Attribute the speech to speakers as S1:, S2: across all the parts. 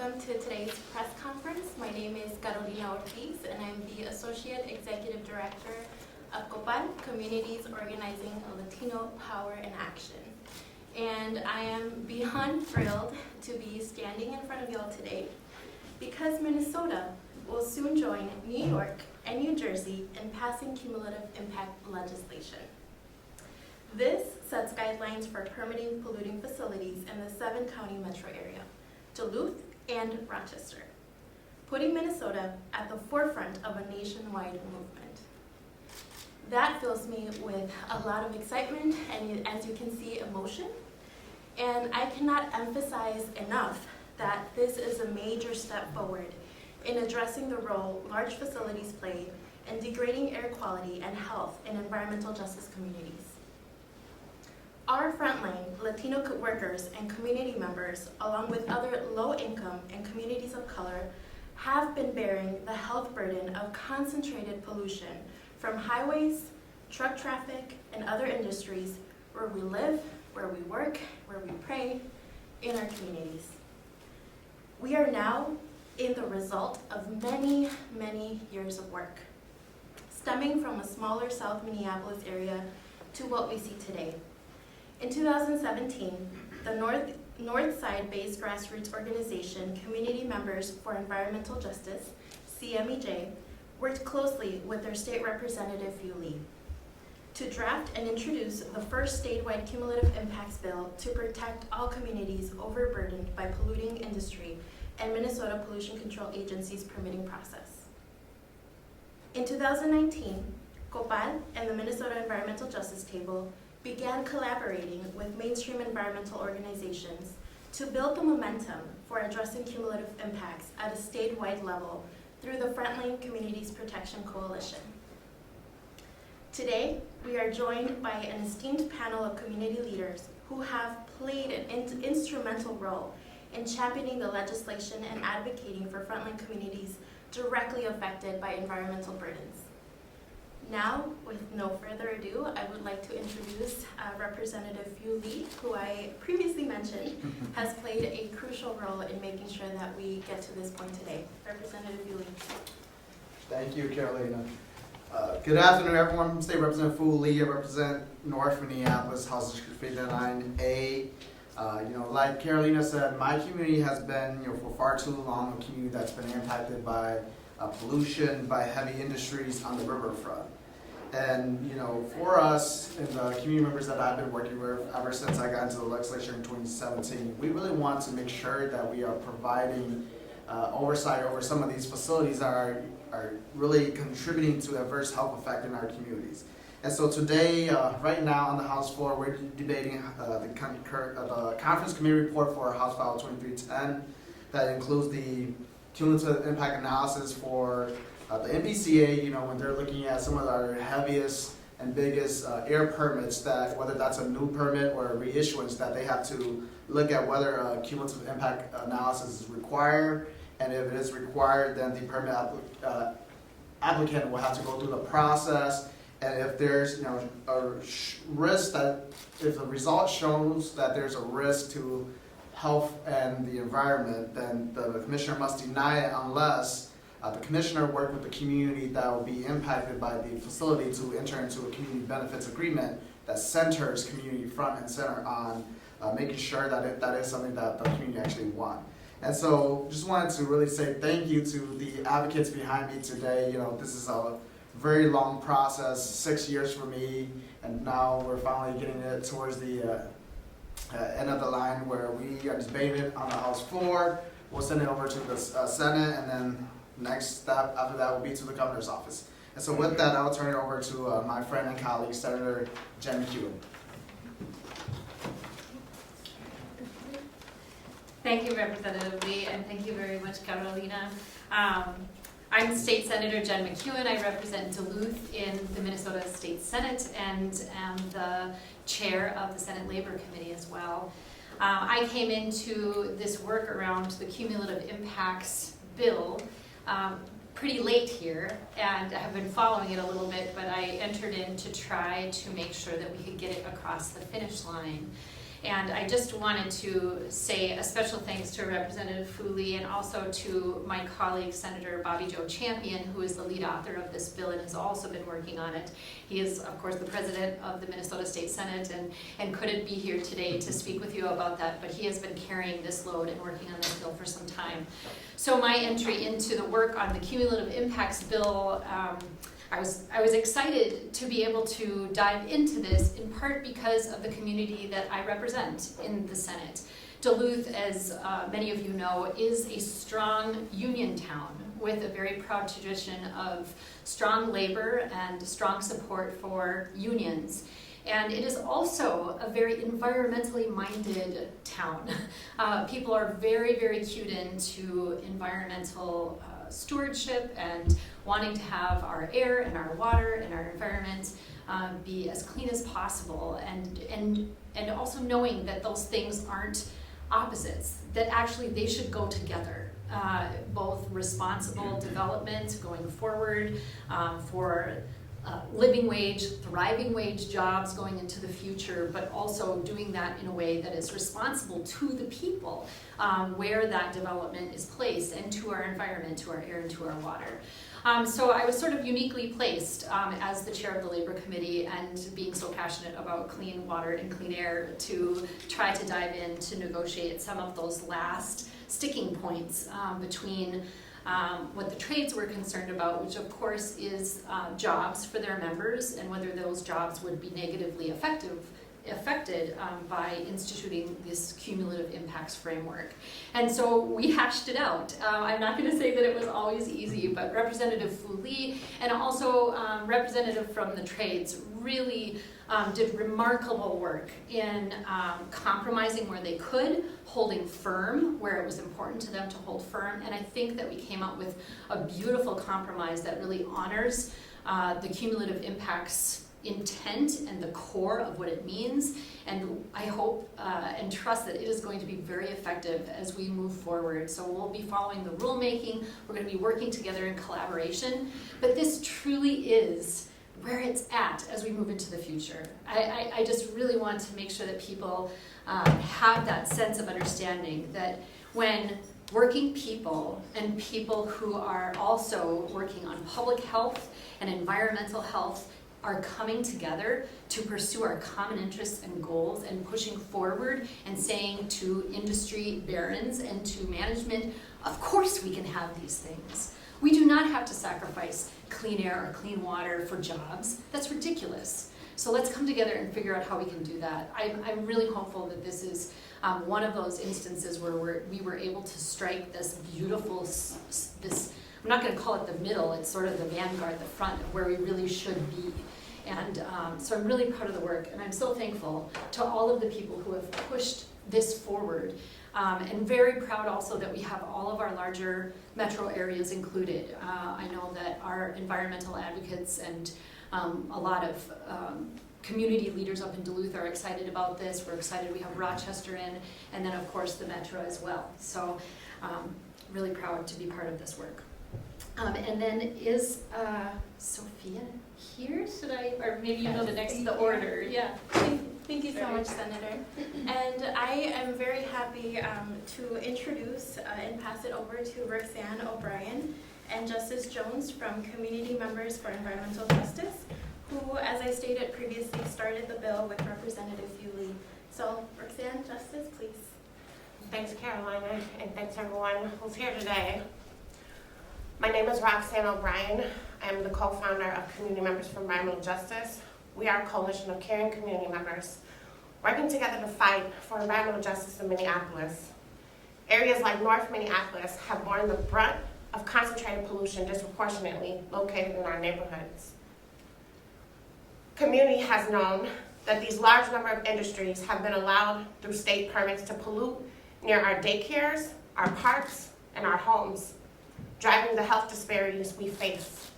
S1: welcome to today's press conference. My name is Carolina Ortiz, and I'm the Associate Executive Director of COPAL, Communities Organizing Latino Power and Action. And I am beyond thrilled to be standing in front of y'all today because Minnesota will soon join New York and New Jersey in passing cumulative impact legislation. This sets guidelines for permitting polluting facilities in the 7-county metro area, Duluth and Rochester, putting Minnesota at the forefront of a nationwide movement. That fills me with a lot of excitement and, as you can see, emotion. And I cannot emphasize enough that this is a major step forward in addressing the role large facilities play in degrading air quality and health in environmental justice communities. Our frontline Latino workers and community members, along with other low-income and communities of color, have been bearing the health burden of concentrated pollution from highways, truck traffic, and other industries where we live, where we work, where we pray, in our communities. We are now in the result of many, many years of work, stemming from a smaller South Minneapolis area to what we see today. In 2017, the Northside-based grassroots organization Community Members for Environmental Justice, CMEJ, worked closely with their state representative Fue Lee to draft and introduce the first statewide cumulative impacts bill to protect all communities overburdened by polluting industry and Minnesota Pollution Control Agency's permitting process. In 2019, COPAL and the Minnesota Environmental Justice Table began collaborating with mainstream environmental organizations to build the momentum for addressing cumulative impacts at a statewide level through the Frontline Communities Protection Coalition. Today, we are joined by an esteemed panel of community leaders who have played an instrumental role in championing the legislation and advocating for frontline communities directly affected by environmental burdens. Now, with no further ado, I would like to introduce Representative Fue Lee, who I previously mentioned has played a crucial role in making sure that we get to this point today. Representative Fue Lee.
S2: Thank you, Carolina. Good afternoon, everyone. State Representative Fue Lee. I represent North Minneapolis, House District 59A. Like Carolina said, my community has been, for far too long, a community that's been impacted by pollution, by heavy industries on the riverfront. And, for us and the community members that I've been working with ever since I got into the legislature in 2017, we really want to make sure that we are providing oversight over some of these facilities that are really contributing to adverse health effect in our communities. And so today, right now on the House floor, we're debating the Conference Committee report for House File 2310 that includes the cumulative impact analysis for the NPCA, when they're looking at some of our heaviest and biggest air permits, that whether that's a new permit or a reissuance, that they have to look at whether a cumulative impact analysis is required, and if it is required, then the permit applicant will have to go through the process, and if there's a risk that, if the result shows that there's a risk to health and the environment, then the commissioner must deny it unless the commissioner worked with the community that will be impacted by the facility to enter into a community benefits agreement that centers community front and center on making sure that that is something that the community actually wants. And so just wanted to really say thank you to the advocates behind me today. This is a very long process, 6 years for me, and now we're finally getting it towards the end of the line where we are debating it on the House floor. We'll send it over to the Senate, and then next step after that will be to the governor's office. And so with that, I'll turn it over to my friend and colleague, Senator Jen McEwen.
S3: Thank you, Representative Lee, and thank you very much, Carolina. I'm State Senator Jen McEwen. I represent Duluth in the Minnesota State Senate and am the chair of the Senate Labor Committee as well. I came into this work around the cumulative impacts bill pretty late here, and I have been following it a little bit, but I entered in to try to make sure that we could get it across the finish line. And I just wanted to say a special thanks to Representative Fue Lee and also to my colleague, Senator Bobby Joe Champion, who is the lead author of this bill and has also been working on it. He is, of course, the president of the Minnesota State Senate and couldn't be here today to speak with you about that, but he has been carrying this load and working on this bill for some time. So my entry into the work on the cumulative impacts bill, I was excited to be able to dive into this, in part because of the community that I represent in the Senate. Duluth, as many of you know, is a strong union town with a very proud tradition of strong labor and strong support for unions. And it is also a very environmentally minded town. People are very, very cued into environmental stewardship and wanting to have our air and our water and our environment be as clean as possible, and also knowing that those things aren't opposites, that actually they should go together. Both responsible development going forward for living wage, thriving wage jobs going into the future, but also doing that in a way that is responsible to the people where that development is placed, and to our environment, to our air, and to our water. So I was sort of uniquely placed as the chair of the Labor Committee, and being so passionate about clean water and clean air, to try to dive in to negotiate some of those last sticking points between what the trades were concerned about, which of course is jobs for their members, and whether those jobs would be negatively affected by instituting this cumulative impacts framework. And so we hashed it out. I'm not going to say that it was always easy, but Representative Fue Lee and also representative from the trades really did remarkable work in compromising where they could, holding firm where it was important to them to hold firm, and I think that we came up with a beautiful compromise that really honors the cumulative impacts intent and the core of what it means, and I hope and trust that it is going to be very effective as we move forward. So we'll be following the rulemaking, we're going to be working together in collaboration, but this truly is where it's at as we move into the future. I just really want to make sure that people have that sense of understanding that when working people and people who are also working on public health and environmental health are coming together to pursue our common interests and goals, and pushing forward and saying to industry barons and to management, of course we can have these things. We do not have to sacrifice clean air or clean water for jobs. That's ridiculous. So let's come together and figure out how we can do that. I'm really hopeful that this is one of those instances where we were able to strike this beautiful, I'm not going to call it the middle, it's sort of the vanguard, the front of where we really should be. And so I'm really proud of the work, and I'm so thankful to all of the people who have pushed this forward. And very proud also that we have all of our larger metro areas included. I know that our environmental advocates and a lot of community leaders up in Duluth are excited about this. We're excited we have Rochester in, and then of course the metro as well. So really proud to be part of this work. And then is Sophia here? Should I, or maybe you know the order? Yeah.
S1: Thank you so much, Senator. And I am very happy to introduce and pass it over to Roxanne O'Brien and Justice Jones from Community Members for Environmental Justice, who, as I stated previously, started the bill with Representative Fue Lee. So, Roxanne, Justice, please.
S4: Thanks, Carolina, and thanks everyone who's here today. My name is Roxanne O'Brien. I'm the co-founder of Community Members for Environmental Justice. We are a coalition of caring community members working together to fight for environmental justice in Minneapolis. Areas like North Minneapolis have borne the brunt of concentrated pollution disproportionately located in our neighborhoods. Community has known that these large number of industries have been allowed through state permits to pollute near our daycares, our parks, and our homes, driving the health disparities we face.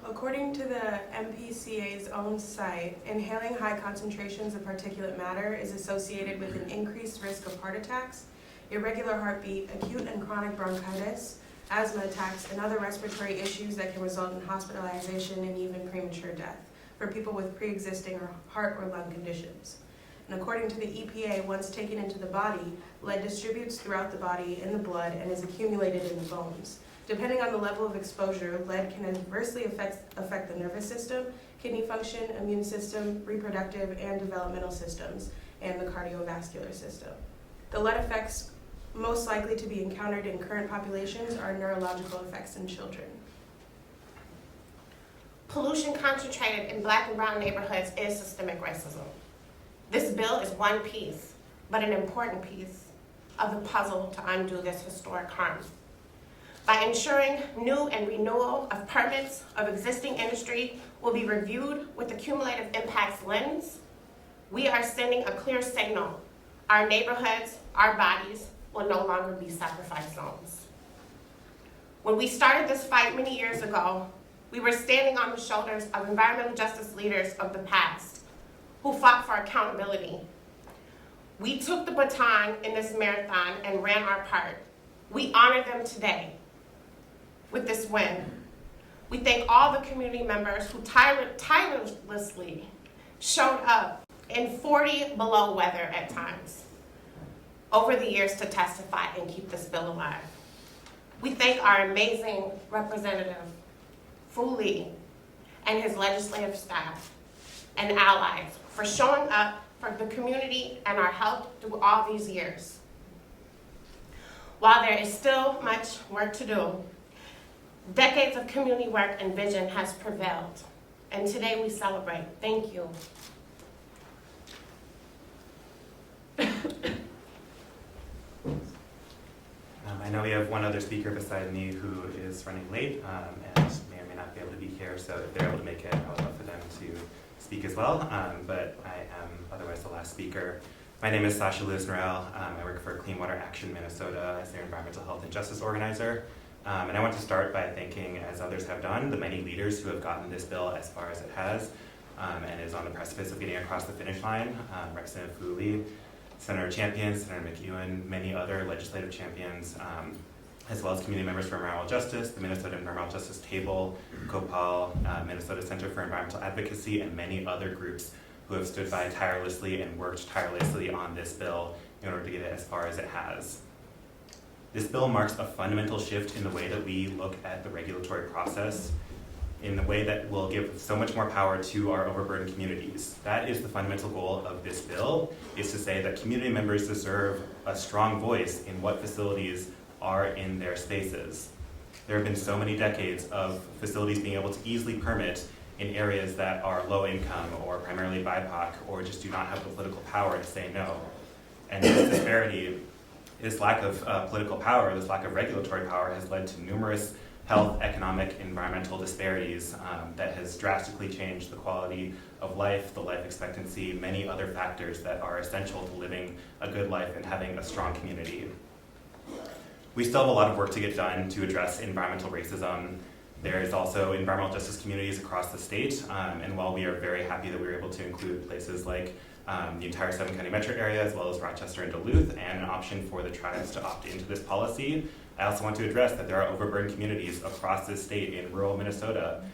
S5: According to the MPCA's own site, inhaling high concentrations of particulate matter is associated with an increased risk of heart attacks, irregular heartbeat, acute and chronic bronchitis, asthma attacks, and other respiratory issues that can result in hospitalization and even premature death. for people with pre-existing or heart or lung conditions. And according to the EPA, once taken into the body, lead distributes throughout the body in the blood and is accumulated in the bones. Depending on the level of exposure, lead can adversely affect the nervous system, kidney function, immune system, reproductive and developmental systems, and the cardiovascular system. The lead effects most likely to be encountered in current populations are neurological effects in children.
S4: Pollution concentrated in Black and brown neighborhoods is systemic racism. This bill is one piece, but an important piece of the puzzle to undo this historic harm. By ensuring new and renewal of permits of existing industry will be reviewed with the cumulative impacts lens, we are sending a clear signal. Our neighborhoods, our bodies will no longer be sacrifice zones. When we started this fight many years ago, we were standing on the shoulders of environmental justice leaders of the past who fought for accountability. We took the baton in this marathon and ran our part. We honor them today with this win. We thank all the community members who tirelessly showed up in 40 below weather at times over the years to testify and keep this bill alive. We thank our amazing representative, Fue Lee, and his legislative staff and allies for showing up for the community and our health through all these years. While there is still much work to do, decades of community work and vision has prevailed, and today we celebrate. Thank you.
S6: I know we have one other speaker beside me who is running late and may or may not be able to be here, so if they're able to make it, I would love for them to speak as well, but I am otherwise the last speaker. My name is Sasha Lewis-Norell. I work for Clean Water Action Minnesota as their environmental health and justice organizer. And I want to start by thanking, as others have done, the many leaders who have gotten this bill as far as it has and is on the precipice of getting across the finish line. Representative Fue Lee, Senator Champion, Senator McEwen, many other legislative champions, as well as community members for environmental justice, the Minnesota Environmental Justice Table, COPAL, Minnesota Center for Environmental Advocacy, and many other groups who have stood by tirelessly and worked tirelessly on this bill in order to get it as far as it has. This bill marks a fundamental shift in the way that we look at the regulatory process, in the way that will give so much more power to our overburdened communities. That is the fundamental goal of this bill, is to say that community members deserve a strong voice in what facilities are in their spaces. There have been so many decades of facilities being able to easily permit in areas that are low income or primarily BIPOC or just do not have the political power to say no. And this disparity, this lack of political power, this lack of regulatory power has led to numerous health, economic, environmental disparities that has drastically changed the quality of life, the life expectancy, many other factors that are essential to living a good life and having a strong community. We still have a lot of work to get done to address environmental racism. There is also environmental justice communities across the state, and while we are very happy that we were able to include places like the entire 7-county metro area, as well as Rochester and Duluth, and an option for the tribes to opt into this policy, I also want to address that there are overburdened communities across this state in rural Minnesota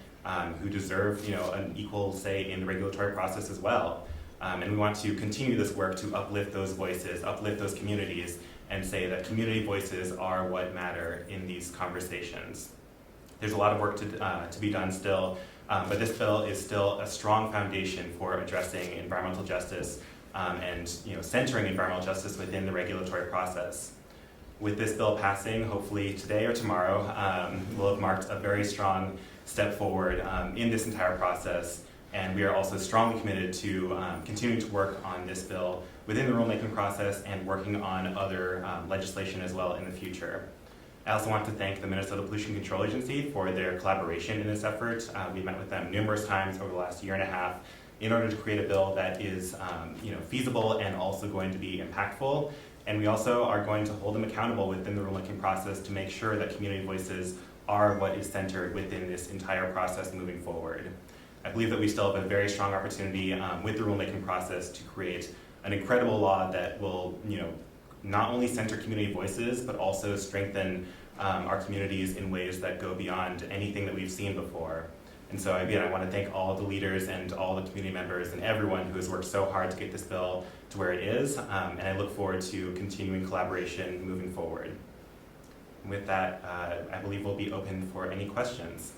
S6: who deserve, an equal say in the regulatory process as well. And we want to continue this work to uplift those voices, uplift those communities, and say that community voices are what matter in these conversations. There's a lot of work to be done still, but this bill is still a strong foundation for addressing environmental justice and centering environmental justice within the regulatory process. With this bill passing, hopefully today or tomorrow, we'll have marked a very strong step forward in this entire process, and we are also strongly committed to continuing to work on this bill within the rulemaking process and working on other legislation as well in the future. I also want to thank the Minnesota Pollution Control Agency for their collaboration in this effort. We met with them numerous times over the last year and a half in order to create a bill that is feasible and also going to be impactful. And we also are going to hold them accountable within the rulemaking process to make sure that community voices are what is centered within this entire process moving forward. I believe that we still have a very strong opportunity with the rulemaking process to create an incredible law that will, not only center community voices, but also strengthen our communities in ways that go beyond anything that we've seen before. And so again, I want to thank all the leaders and all the community members and everyone who has worked so hard to get this bill to where it is, and I look forward to continuing collaboration moving forward. And with that, I believe we'll be open for any questions.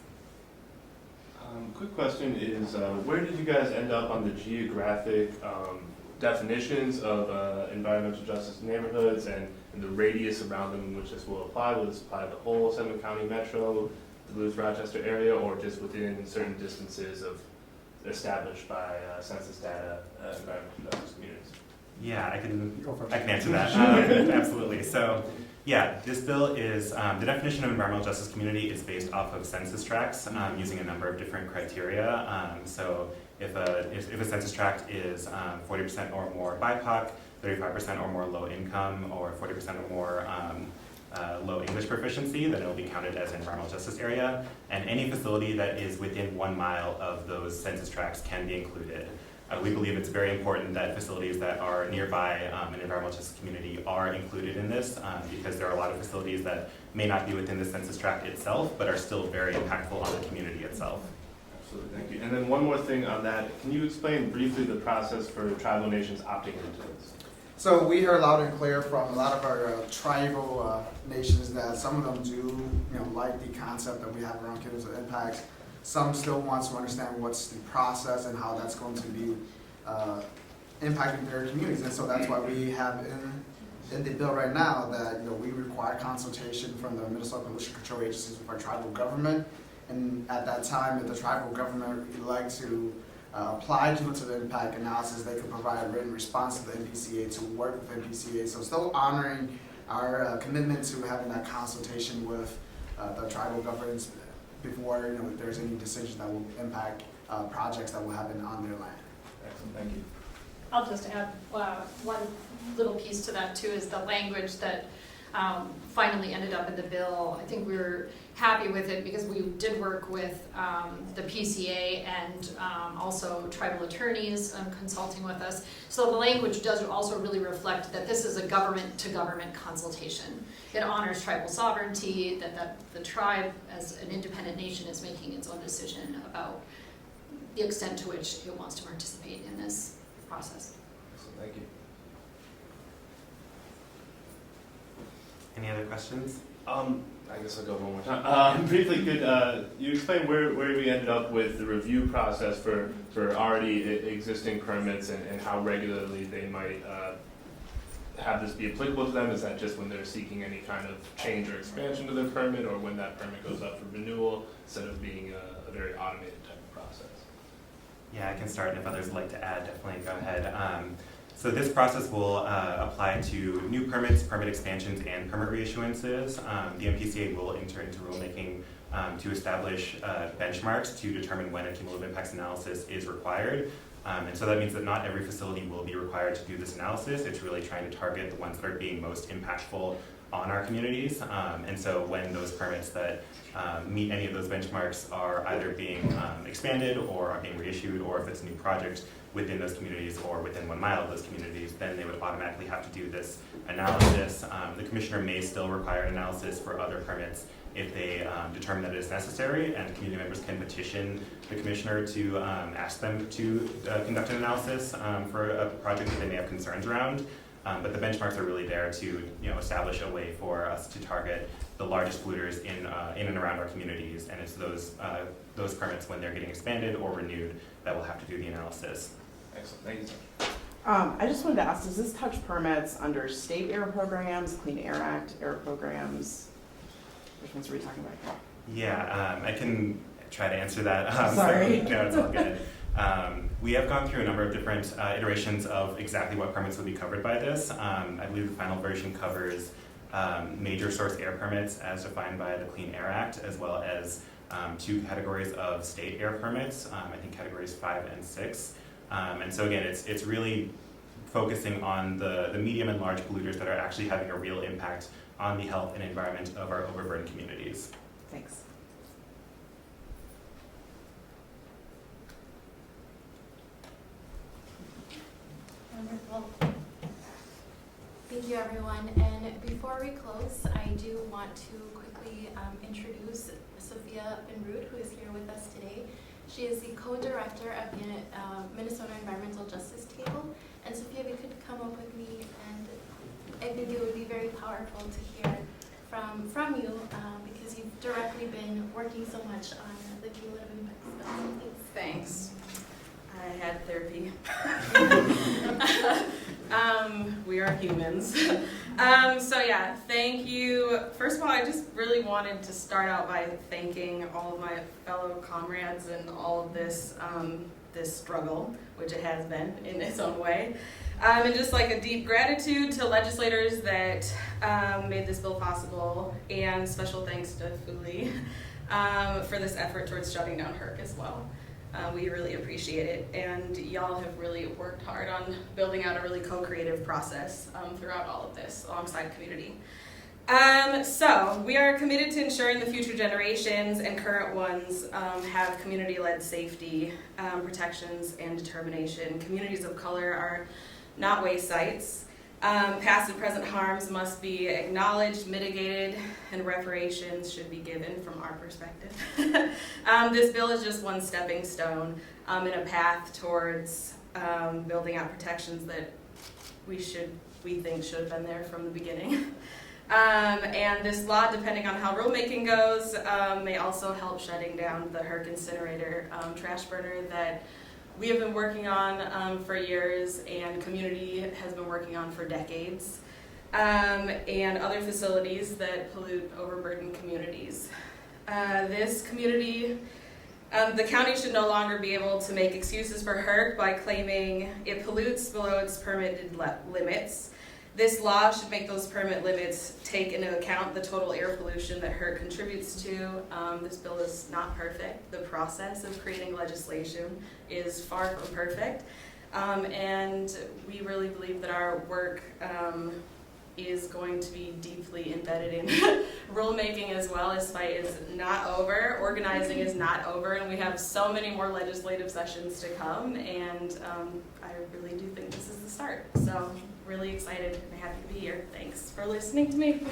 S7: Quick question is, where did you guys end up on the geographic definitions of environmental justice neighborhoods and the radius around them in which this will apply? Will this apply to the whole 7-county metro, Duluth, Rochester area, or just within certain distances of established by census data environmental justice communities?
S6: Yeah, I can answer that. Absolutely. So, yeah, this bill is, the definition of environmental justice community is based off of census tracts using a number of different criteria. So if a census tract is 40% or more BIPOC, 35% or more low income, or 40% or more low English proficiency, then it will be counted as an environmental justice area. And any facility that is within 1 mile of those census tracts can be included. We believe it's very important that facilities that are nearby an environmental justice community are included in this because there are a lot of facilities that may not be within the census tract itself, but are still very impactful on the community itself.
S7: Absolutely, thank you. And then one more thing on that, can you explain briefly the process for tribal nations opting into this?
S2: So we heard loud and clear from a lot of our tribal nations that some of them do, like the concept that we have around cumulative impacts. Some still want to understand what's the process and how that's going to be impacting their communities. And so that's why we have in the bill right now that we require consultation from the Minnesota Pollution Control Agencies with our tribal government. And at that time, if the tribal government would like to apply cumulative impact analysis, they could provide a written response to the NPCA to work with NPCA. So still honoring our commitment to having that consultation with the tribal governments before if there's any decisions that will impact projects that will happen on their land.
S7: Excellent, thank you.
S3: I'll just add one little piece to that too, is the language that finally ended up in the bill. I think we were happy with it because we did work with the PCA and also tribal attorneys consulting with us. So the language does also really reflect that this is a government-to-government consultation. It honors tribal sovereignty, that the tribe as an independent nation is making its own decision about the extent to which it wants to participate in this process.
S7: Excellent, thank you.
S6: Any other questions?
S7: I guess I'll go one more time. Briefly, could you explain where we ended up with the review process for already existing permits and how regularly they might have this be applicable to them? Is that just when they're seeking any kind of change or expansion to their permit, or when that permit goes up for renewal, instead of being a very automated type of process?
S6: Yeah, I can start, and if others would like to add, definitely go ahead. So this process will apply to new permits, permit expansions, and permit reissuances. The MPCA will enter into rulemaking to establish benchmarks to determine when a cumulative impacts analysis is required. And so that means that not every facility will be required to do this analysis. It's really trying to target the ones that are being most impactful on our communities. And so when those permits that meet any of those benchmarks are either being expanded or are being reissued, or if it's a new project within those communities or within 1 mile of those communities, then they would automatically have to do this analysis. The commissioner may still require an analysis for other permits if they determine that it is necessary, and community members can petition the commissioner to ask them to conduct an analysis for a project that they may have concerns around. But the benchmarks are really there to establish a way for us to target the largest polluters in and around our communities, and it's those permits, when they're getting expanded or renewed, that will have to do the analysis.
S7: Excellent, thank you, sir.
S8: I just wanted to ask, does this touch permits under state air programs, Clean Air Act air programs? Which ones are we talking about?
S6: Yeah, I can try to answer that.
S8: Sorry.
S6: No, it's all good. We have gone through a number of different iterations of exactly what permits would be covered by this. I believe the final version covers major source air permits as defined by the Clean Air Act, as well as 2 categories of state air permits, I think categories 5 and 6. And so again, it's really focusing on the medium and large polluters that are actually having a real impact on the health and environment of our overburdened communities.
S8: Thanks.
S1: Wonderful. Thank you, everyone. And before we close, I do want to quickly introduce Sophia Benroot, who is here with us today. She is the co-director of the Minnesota Environmental Justice Table. And Sophia, if you could come up with me, and I think it would be very powerful to hear from you because you've directly been working so much on the cumulative impacts.
S9: Thanks. I had therapy. We are humans. So yeah, thank you. First of all, I just really wanted to start out by thanking all of my fellow comrades in all of this this struggle, which it has been in its own way. And just like a deep gratitude to legislators that made this bill possible, and special thanks to Fue Lee for this effort towards shutting down HERC as well. We really appreciate it, and y'all have really worked hard on building out a really co-creative process throughout all of this alongside community. So we are committed to ensuring the future generations and current ones have community-led safety, protections, and determination. Communities of color are not waste sites. Past and present harms must be acknowledged, mitigated, and reparations should be given from our perspective. This bill is just one stepping stone in a path towards building out protections that we think should have been there from the beginning. And this law, depending on how rulemaking goes, may also help shutting down the HERC incinerator trash burner that we have been working on for years, and community has been working on for decades, and other facilities that pollute overburdened communities. This community, the county should no longer be able to make excuses for HERC by claiming it pollutes below its permitted limits. This law should make those permit limits take into account the total air pollution that HERC contributes to. This bill is not perfect. The process of creating legislation is far from perfect. And we really believe that our work is going to be deeply embedded in rulemaking as well. This fight is not over. Organizing is not over, and we have so many more legislative sessions to come, and I really do think this is the start. So really excited and happy to be here. Thanks for listening to me.